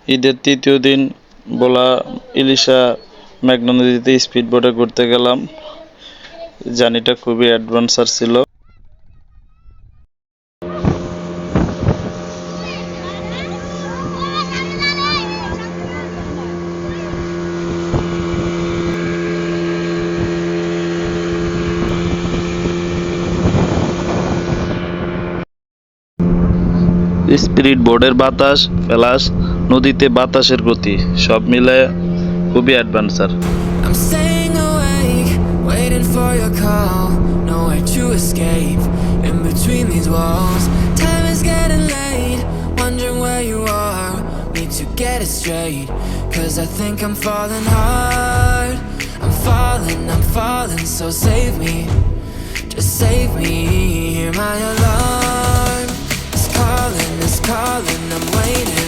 ঈদের তৃতীয় দিন ভোলা ইলিশা মেঘনা নদীতে স্পিড বোটে ঘুরতে গেলাম। জার্নিটা খুবই অ্যাডভেঞ্চার ছিল। স্পিড বোর্ডের বাতাস, ফ্লাশ, নদীতে বাতাসের গতি সব মিলে খুবই adventure. I'm staying awake, waiting for your call. Nowhere to escape, in between these walls. Time is getting late, wondering where you are. Need to get it straight, cause I think I'm falling hard. I'm falling, so save me. Just save me, hear my alarm. It's calling, I'm waiting.